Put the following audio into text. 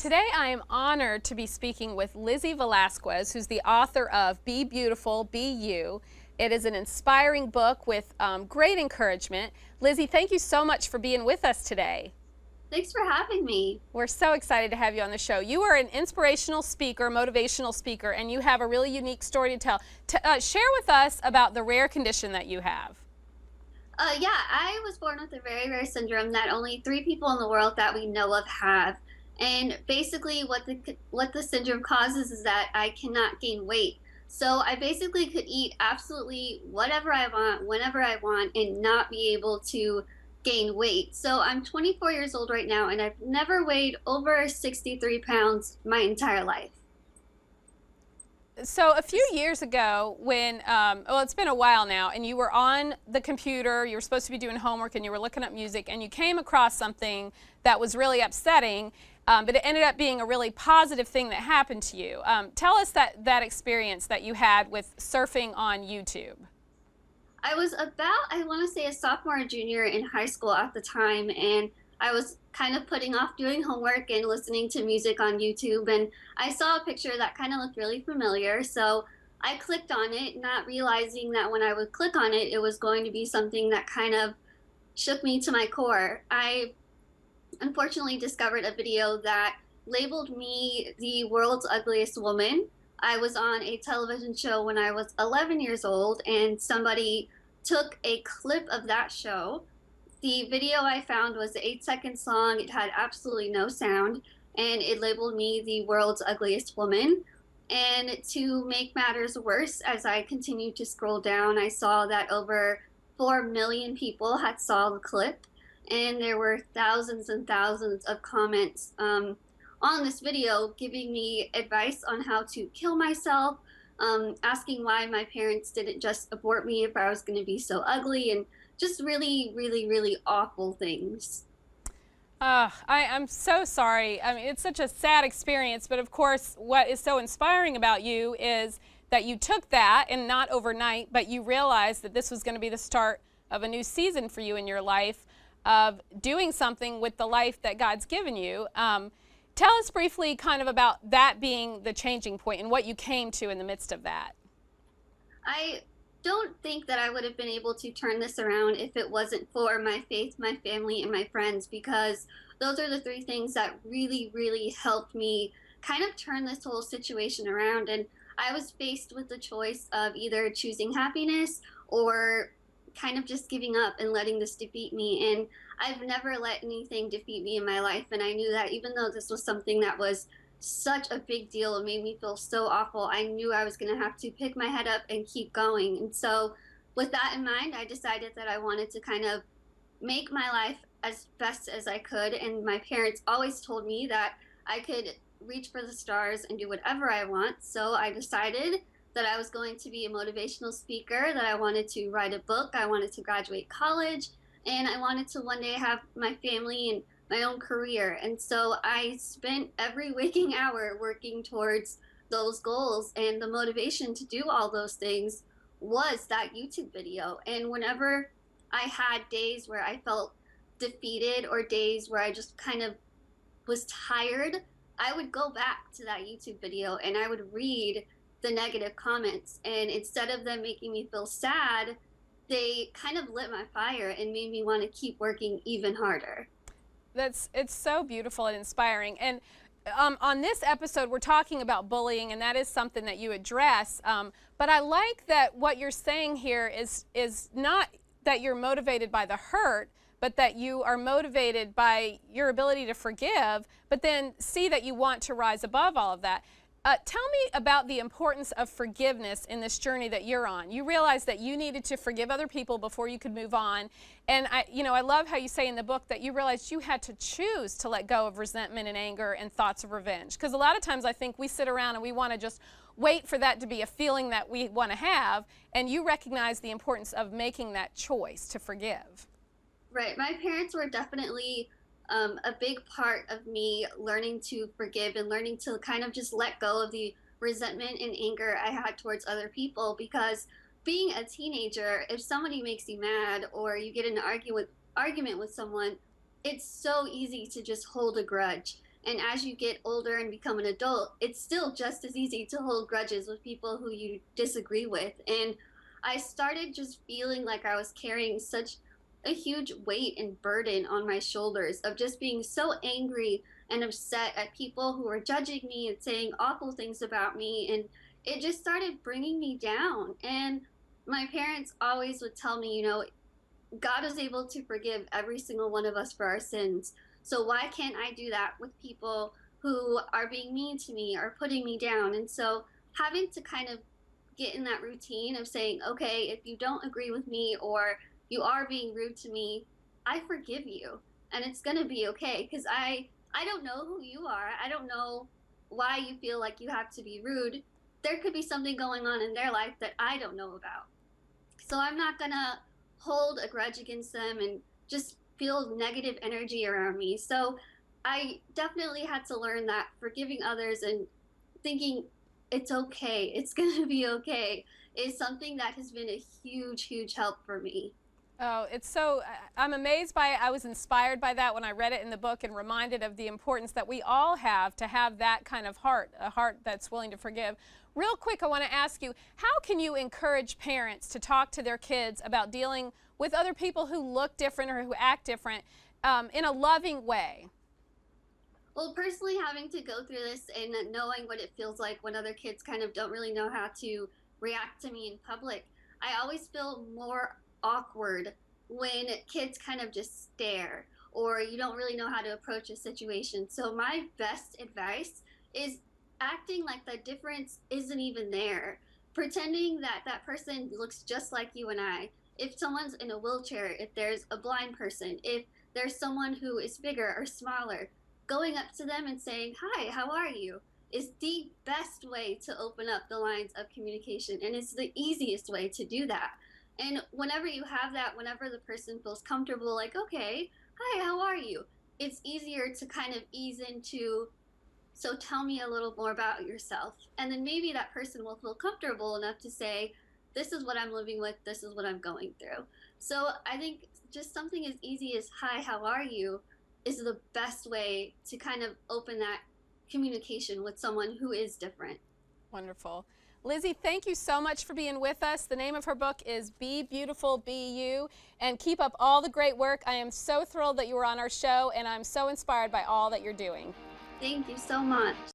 Today I am honored to be speaking with Lizzie Velasquez, who's the author of Be Beautiful, Be You. It is an inspiring book with great encouragement. Lizzie, thank you so much for being with us today. Thanks for having me. We're so excited to have you on the show. You are an inspirational speaker, motivational speaker, and you have a really unique story to tell. Share with us about the rare condition that you have. Yeah, I was born with a very rare syndrome that only 3 people in the world that we know of have. And basically, what the syndrome causes is that I cannot gain weight. So I basically could eat absolutely whatever I want, whenever I want, and not be able to gain weight. So I'm 24 years old right now, and I've never weighed over 63 pounds my entire life. So a few years ago when, well, it's been a while now, and you were on the computer, you were supposed to be doing homework, and you were looking up music, and you came across something that was really upsetting, but it ended up being a really positive thing that happened to you. Tell us that experience that you had with surfing on YouTube. I was about, I want to say, a sophomore or junior in high school at the time, and I was kind of putting off doing homework and listening to music on YouTube, and I saw a picture that kind of looked really familiar, so I clicked on it, not realizing that when I would click on it, it was going to be something that kind of shook me to my core. I unfortunately discovered a video that labeled me the world's ugliest woman. I was on a television show when I was 11 years old, and somebody took a clip of that show. The video I found was an 8-second song. It had absolutely no sound, and it labeled me the world's ugliest woman. And to make matters worse, as I continued to scroll down, I saw that over 4 million people had saw the clip, and there were thousands and thousands of comments on this video giving me advice on how to kill myself, asking why my parents didn't just abort me if I was going to be so ugly, and just really, really, really awful things. I'm so sorry. I mean, it's such a sad experience, but of course, what is so inspiring about you is that you took that, and not overnight, but you realized that this was going to be the start of a new season for you in your life, of doing something with the life that God's given you. Tell us briefly kind of about that being the changing point and what you came to in the midst of that. I don't think that I would have been able to turn this around if it wasn't for my faith, my family, and my friends, because those are the 3 things that really, really helped me kind of turn this whole situation around. And I was faced with the choice of either choosing happiness or kind of just giving up and letting this defeat me. And I've never let anything defeat me in my life. And I knew that even though this was something that was such a big deal, it made me feel so awful, I knew I was going to have to pick my head up and keep going. And so, with that in mind, I decided that I wanted to kind of make my life as best as I could. And my parents always told me that I could reach for the stars and do whatever I want. So, I decided that I was going to be a motivational speaker, that I wanted to write a book, I wanted to graduate college, and I wanted to one day have my family and my own career. And so I spent every waking hour working towards those goals. And the motivation to do all those things was that YouTube video. And whenever I had days where I felt defeated or days where I just kind of was tired, I would go back to that YouTube video and I would read the negative comments. And instead of them making me feel sad, they kind of lit my fire and made me want to keep working even harder. It's so beautiful and inspiring. And on this episode, we're talking about bullying, and that is something that you address. But I like that what you're saying here is not that you're motivated by the hurt, but that you are motivated by your ability to forgive, but then see that you want to rise above all of that. Tell me about the importance of forgiveness in this journey that you're on. You realized that you needed to forgive other people before you could move on. And I love how you say in the book that you realized you had to choose to let go of resentment and anger and thoughts of revenge. Because a lot of times I think we sit around and we want to just wait for that to be a feeling that we want to have. And you recognize the importance of making that choice to forgive. Right. My parents were definitely a big part of me learning to forgive and learning to kind of just let go of the resentment and anger I had towards other people. Because being a teenager, if somebody makes you mad or you get in an argument with someone, it's so easy to just hold a grudge. And as you get older and become an adult, it's still just as easy to hold grudges with people who you disagree with. And I started just feeling like I was carrying such a huge weight and burden on my shoulders of just being so angry and upset at people who were judging me and saying awful things about me. And it just started bringing me down. And my parents always would tell me, God is able to forgive every single one of us for our sins. So why can't I do that with people who are being mean to me or putting me down? And so having to kind of get in that routine of saying, okay, if you don't agree with me or you are being rude to me, I forgive you. And it's going to be okay, because I don't know who you are. I don't know why you feel like you have to be rude. There could be something going on in their life that I don't know about. So I'm not going to hold a grudge against them and just feel negative energy around me. So I definitely had to learn that forgiving others and thinking it's okay, it's going to be okay, is something that has been a huge, huge help for me. Oh, it's so, I'm amazed by it. I was inspired by that when I read it in the book and reminded of the importance that we all have to have that kind of heart, a heart that's willing to forgive. Real quick, I want to ask you, how can you encourage parents to talk to their kids about dealing with other people who look different or who act different in a loving way? Well, personally, having to go through this and knowing what it feels like when other kids kind of don't really know how to react to me in public, I always feel more awkward when kids kind of just stare or you don't really know how to approach a situation. So, my best advice is acting like the difference isn't even there, pretending that that person looks just like you and I. If someone's in a wheelchair, if there's a blind person, if there's someone who is bigger or smaller, going up to them and saying, "Hi, how are you?" is the best way to open up the lines of communication. And it's the easiest way to do that. And whenever you have that, whenever the person feels comfortable, like, "Okay, hi, how are you?" it's easier to kind of ease into, "So tell me a little more about yourself." And then maybe that person will feel comfortable enough to say, "This is what I'm living with, this is what I'm going through." So I think just something as easy as, "Hi, how are you?" is the best way to kind of open that communication with someone who is different. Wonderful. Lizzie, thank you so much for being with us. The name of her book is Be Beautiful, Be You, and keep up all the great work. I am so thrilled that you were on our show, and I'm so inspired by all that you're doing. Thank you so much.